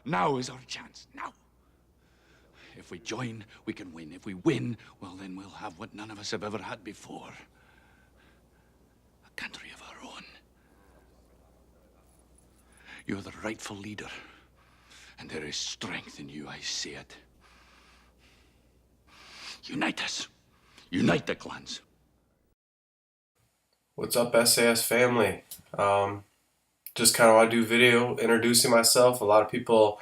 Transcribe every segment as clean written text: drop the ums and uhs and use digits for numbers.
Now is our chance. Now. If we join, we can win. If we win, well, then we'll have what none of us have ever had before. A country of our own. You're the rightful leader. And there is strength in you, I see it. Unite us. Unite the clans. What's up, SAS family? Just kind of want to do a video introducing myself. A lot of people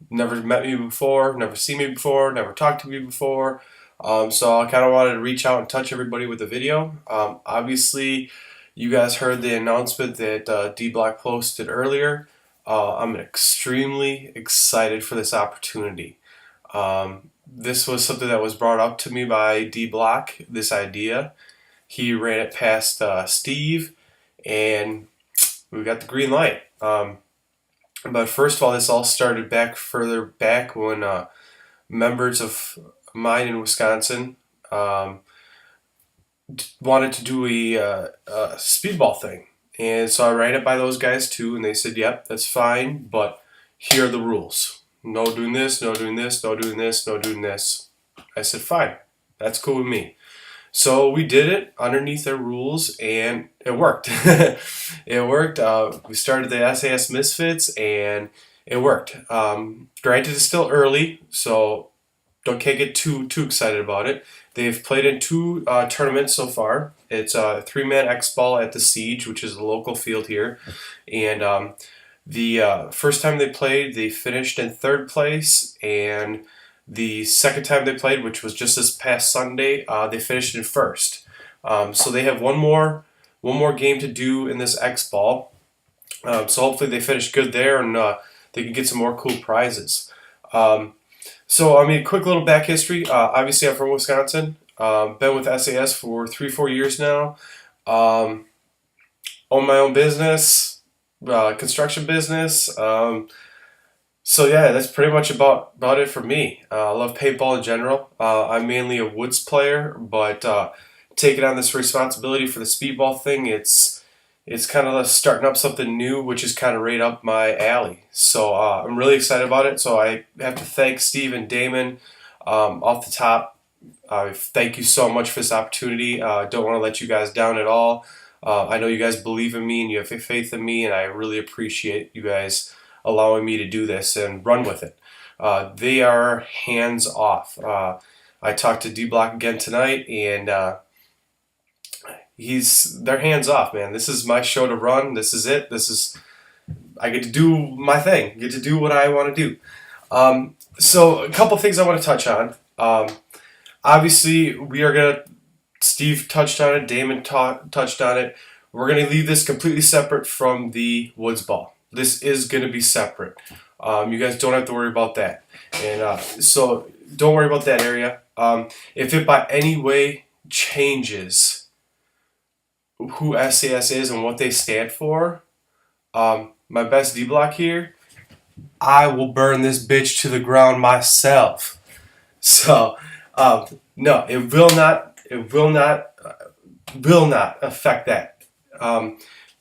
never met me before, never seen me before, never talked to me before. So I kind of wanted to reach out and touch everybody with a video. Obviously, you guys heard the announcement that D-Block posted earlier. I'm extremely excited for this opportunity. This was something that was brought up to me by D-Block, this idea. He ran it past Steve, and we got the green light. But first of all, this all started further back when members of mine in Wisconsin wanted to do a speedball thing. And so I ran it by those guys too, and they said, yep, that's fine, but here are the rules. No doing this, no doing this, no doing this, no doing this. I said, fine, that's cool with me. So we did it underneath their rules, and it worked. It worked. We started the SAS Misfits, and it worked. Granted, it's still early, so can't get too excited about it. They've played in 2 tournaments so far. It's a 3-man X-Ball at the Siege, which is a local field here. And the first time they played, they finished in 3rd place, and the second time they played, which was just this past Sunday, they finished in 1st. So they have one more game to do in this X-Ball. So hopefully they finish good there, and they can get some more cool prizes. So I mean, quick little back history. Obviously, I'm from Wisconsin. Been with SAS for 3-4 years now. Own my own business, construction business. So yeah, that's pretty much about it for me. I love paintball in general. I'm mainly a woods player, but taking on this responsibility for the speedball thing, it's kind of starting up something new, which is kind of right up my alley. So I'm really excited about it. So I have to thank Steve and Damon off the top. Thank you so much for this opportunity. Don't want to let you guys down at all. I know you guys believe in me and you have faith in me, and I really appreciate you guys allowing me to do this and run with it. They are hands off. I talked to D-Block again tonight, and they're hands off, man. This is my show to run. This is it. I get to do my thing. I get to do what I want to do. So a couple things I want to touch on. Obviously, Steve touched on it. Damon touched on it. We're gonna leave this completely separate from the woods ball. This is going to be separate. You guys don't have to worry about that. And so don't worry about that area. If it by any way changes who SAS is and what they stand for, my best D-Block here, I will burn this bitch to the ground myself. So, no, it will not affect that.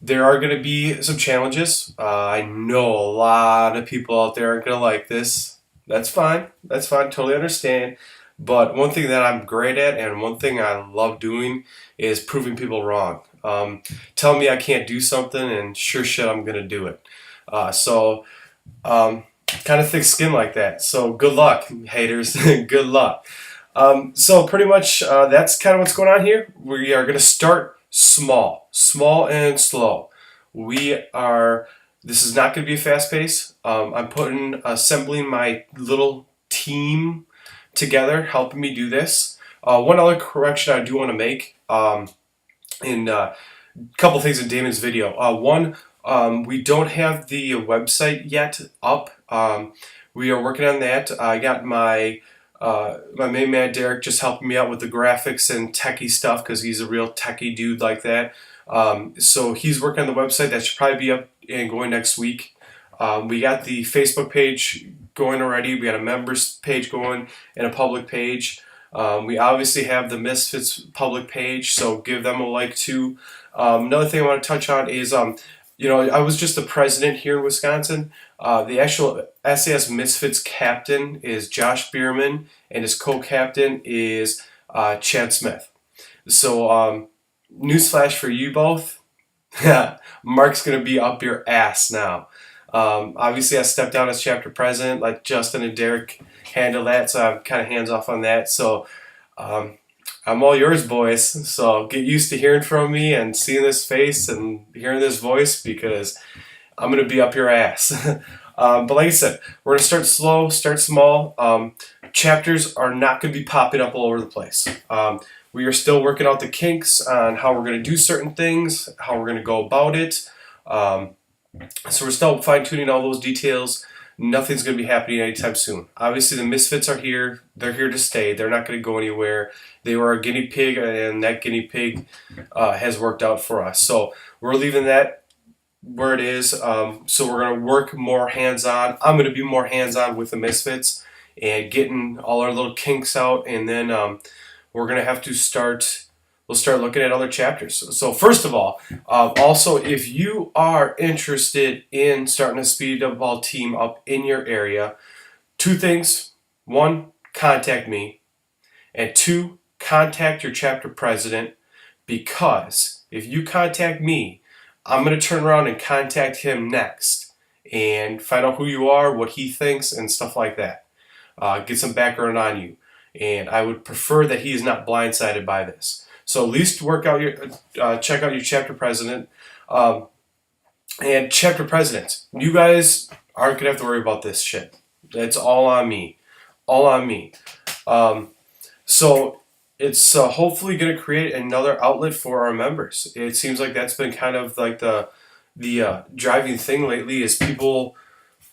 There are going to be some challenges. I know a lot of people out there aren't going to like this. That's fine. That's fine. Totally understand. But one thing that I'm great at, and one thing I love doing, is proving people wrong. Tell me I can't do something, and sure shit I'm going to do it. Kind of thick skin like that. So good luck, haters. Good luck. So pretty much that's kind of what's going on here. We are going to start small and slow. This is not going to be a fast pace. I'm assembling my little team together, helping me do this. One other correction I do want to make in a couple things in Damon's video. One, we don't have the website yet up. We are working on that. I got my main man Derek just helping me out with the graphics and techie stuff because he's a real techie dude like that. So he's working on the website. That should probably be up and going next week. We got the Facebook page going already. We got a members page going and a public page. We obviously have the Misfits public page, so give them a like too. Another thing I want to touch on is I was just the president here in Wisconsin. The actual SAS Misfits captain is Josh Bierman, and his co-captain is Chad Smith. So, newsflash for you both. Mark's going to be up your ass now. Obviously, I stepped down as chapter president, let Justin and Derek handle that, so I'm kind of hands off on that. So, I'm all yours, boys. So get used to hearing from me and seeing this face and hearing this voice, because I'm going to be up your ass. But like I said, we're going to start slow, start small. Chapters are not going to be popping up all over the place. We are still working out the kinks on how we're going to do certain things, how we're going to go about it. So we're still fine-tuning all those details. Nothing's going to be happening anytime soon. Obviously, the Misfits are here. They're here to stay. They're not going to go anywhere. They were a guinea pig, and that guinea pig has worked out for us. So we're leaving that where it is. So we're going to work more hands-on. I'm going to be more hands-on with the Misfits and getting all our little kinks out. And then we're going to have to start... We'll start looking at other chapters. So first of all, also, if you are interested in starting a speedball team up in your area, 2 things. 1, contact me. And 2, contact your chapter president, because if you contact me, I'm going to turn around and contact him next and find out who you are, what he thinks, and stuff like that. Get some background on you. And I would prefer that he is not blindsided by this. So at least check out your chapter president. And chapter presidents, you guys aren't going to have to worry about this shit. It's all on me. All on me. So it's hopefully going to create another outlet for our members. It seems like that's been kind of like the driving thing lately, is people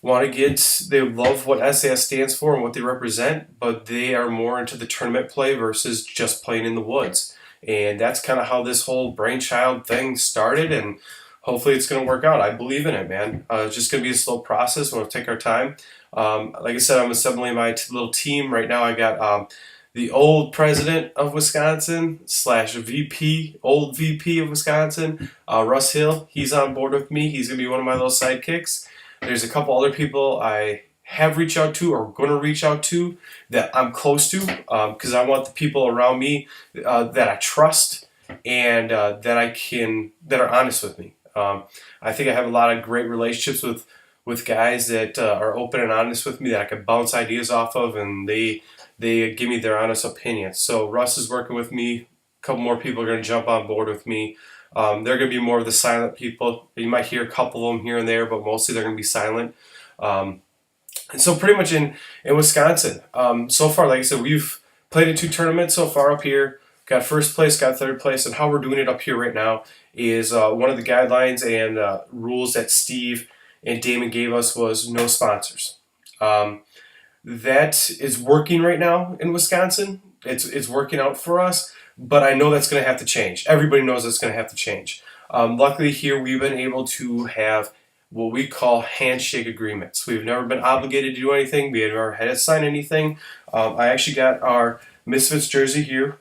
they love what SAS stands for and what they represent, but they are more into the tournament play versus just playing in the woods. And that's kind of how this whole brainchild thing started, and hopefully it's going to work out. I believe in it, man. It's just going to be a slow process. We'll take our time. Like I said, I'm assembling my little team. Right now I got the old president of Wisconsin / VP, old VP of Wisconsin, Russ Hill. He's on board with me. He's going to be one of my little sidekicks. There's a couple other people I have reached out to or going to reach out to that I'm close to, because I want the people around me that I trust and that are honest with me. I think I have a lot of great relationships with guys that are open and honest with me, that I can bounce ideas off of, and they give me their honest opinions. So Russ is working with me. A couple more people are going to jump on board with me. They're going to be more of the silent people. You might hear a couple of them here and there, but mostly they're going to be silent. And so pretty much in Wisconsin, so far, like I said, we've played in 2 tournaments so far up here. Got first place, got third place, and how we're doing it up here right now is one of the guidelines and rules that Steve and Damon gave us was no sponsors. That is working right now in Wisconsin. It's working out for us, but I know that's going to have to change. Everybody knows that's going to have to change. Luckily here, we've been able to have what we call handshake agreements. We've never been obligated to do anything. We have never had to sign anything. I actually got our Misfits jersey here,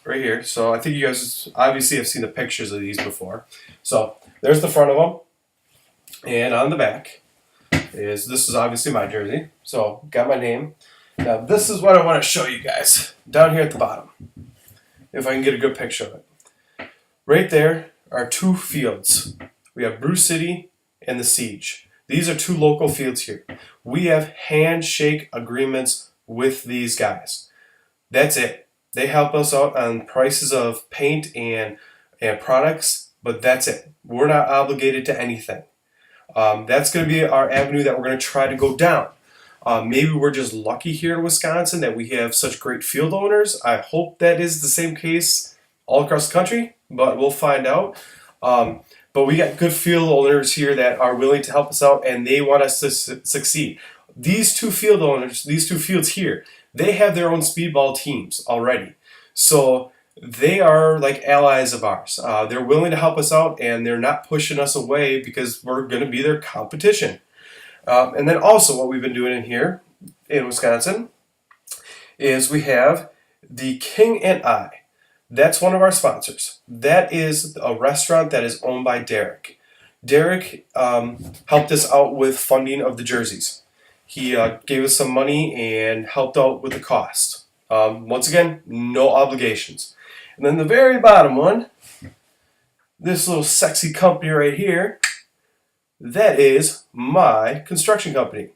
right here. So I think you guys obviously have seen the pictures of these before. So there's the front of them. And on the back this is obviously my jersey. So got my name. Now this is what I want to show you guys down here at the bottom, if I can get a good picture of it. Right there are 2 fields. We have Brew City and the Siege. These are 2 local fields here. We have handshake agreements with these guys. That's it. They help us out on prices of paint and products, but that's it. We're not obligated to anything. That's going to be our avenue that we're going to try to go down. Maybe we're just lucky here in Wisconsin that we have such great field owners. I hope that is the same case all across the country, but we'll find out. But we got good field owners here that are willing to help us out, and they want us to succeed. These 2 field owners, these 2 fields here, they have their own speedball teams already. So they are like allies of ours. They're willing to help us out, and they're not pushing us away because we're going to be their competition. And then also what we've been doing in here in Wisconsin is we have the King and I. That's one of our sponsors. That is a restaurant that is owned by Derek. Derek helped us out with funding of the jerseys. He gave us some money and helped out with the cost. Once again, no obligations. And then the very bottom one, this little sexy company right here, that is my construction company.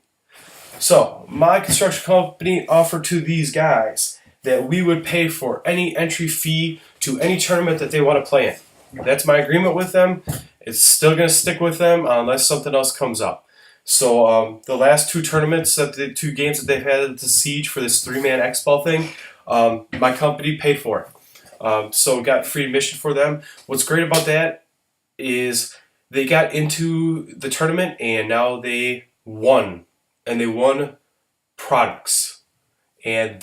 So, my construction company offered to these guys that we would pay for any entry fee to any tournament that they want to play in. That's my agreement with them. It's still going to stick with them unless something else comes up. So, the last two tournaments, the two games that they've had at the Siege for this 3-man X-Ball thing, my company paid for it. So, got free admission for them. What's great about that is they got into the tournament and now they won. And they won products. And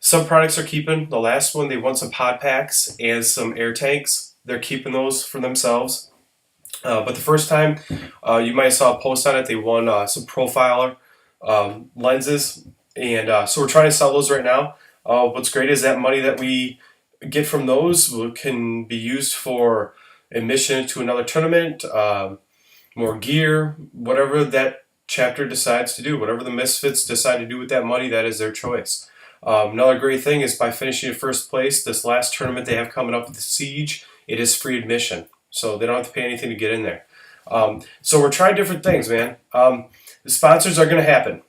some products are keeping. The last one, they won some pod packs and some air tanks. They're keeping those for themselves. But the first time, you might have saw a post on it, they won some profiler lenses. And so we're trying to sell those right now. What's great is that money that we get from those can be used for admission to another tournament, more gear, whatever that chapter decides to do, whatever the Misfits decide to do with that money, that is their choice. Another great thing is by finishing in first place, this last tournament they have coming up with the Siege, it is free admission. So they don't have to pay anything to get in there. So we're trying different things, man. The sponsors are going to happen.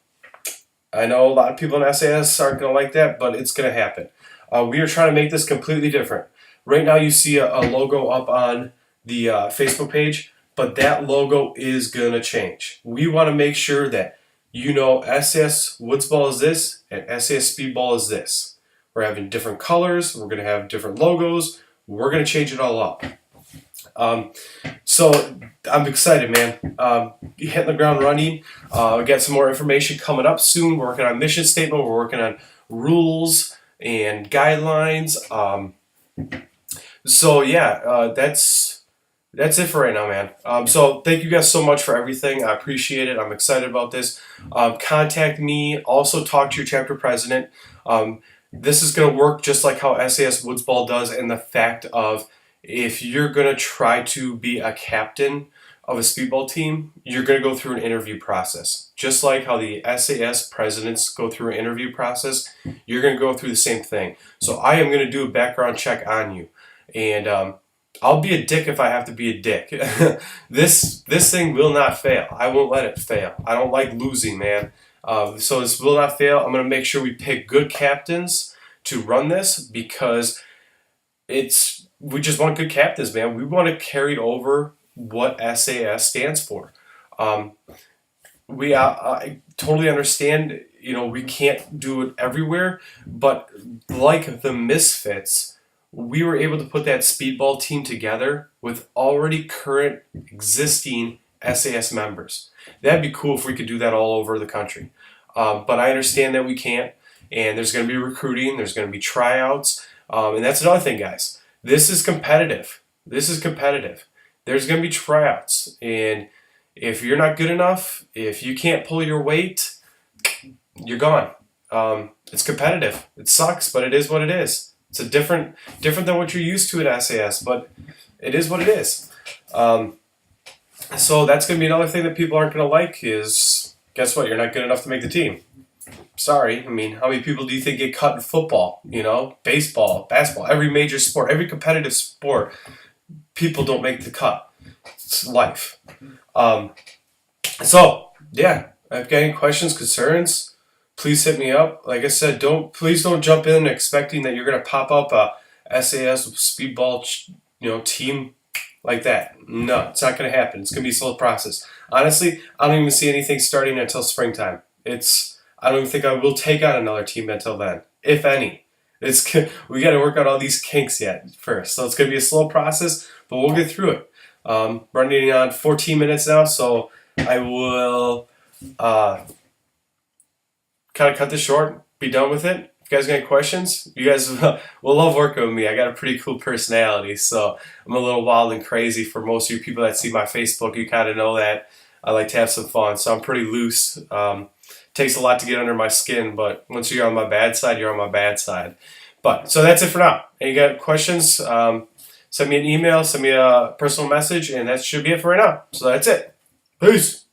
I know a lot of people in SAS aren't going to like that, but it's going to happen. We are trying to make this completely different. Right now you see a logo up on the Facebook page, but that logo is going to change. We want to make sure that you know SAS Woodsball is this and SAS Speedball is this. We're having different colors. We're going to have different logos. We're going to change it all up. So I'm excited, man. Hitting the ground running. We got some more information coming up soon. We're working on mission statement. We're working on rules and guidelines. So yeah, that's it for right now, man. So thank you guys so much for everything. I appreciate it. I'm excited about this. Contact me. Also talk to your chapter president. This is going to work just like how SAS Woodsball does in the fact of if you're going to try to be a captain of a speedball team, you're going to go through an interview process. Just like how the SAS presidents go through an interview process, you're going to go through the same thing. So I am going to do a background check on you. And I'll be a dick if I have to be a dick. This thing will not fail. I won't let it fail. I don't like losing, man. So this will not fail. I'm going to make sure we pick good captains to run this because we just want good captains, man. We want to carry over what SAS stands for. I totally understand, we can't do it everywhere, but like the Misfits, we were able to put that speedball team together with already current existing SAS members. That'd be cool if we could do that all over the country. But I understand that we can't, and there's going to be recruiting, there's going to be tryouts, and that's another thing, guys. This is competitive. There's going to be tryouts, and if you're not good enough, if you can't pull your weight, you're gone. It's competitive. It sucks, but it is what it is. It's different than what you're used to at SAS, but it is what it is. So that's going to be another thing that people aren't going to like is, guess what? You're not good enough to make the team. Sorry. I mean, how many people do you think get cut in football? Baseball, basketball, every major sport, every competitive sport, people don't make the cut. It's life. So, yeah, if you've got any questions, concerns, please hit me up. Like I said, please don't jump in expecting that you're going to pop up a SAS Speedball team like that. No, it's not going to happen. It's going to be a slow process. Honestly, I don't even see anything starting until springtime. I don't even think I will take on another team until then, if any. We got to work out all these kinks yet first. So it's going to be a slow process, but we'll get through it. Running on 14 minutes now, so I will kind of cut this short, be done with it. If you guys got any questions, you guys will love working with me. I got a pretty cool personality, so I'm a little wild and crazy. For most of you people that see my Facebook, you kind of know that I like to have some fun, so I'm pretty loose. Takes a lot to get under my skin, but once you're on my bad side, you're on my bad side. So that's it for now. Any got questions? send me an email, send me a personal message, and that should be it for right now. So that's it. Peace.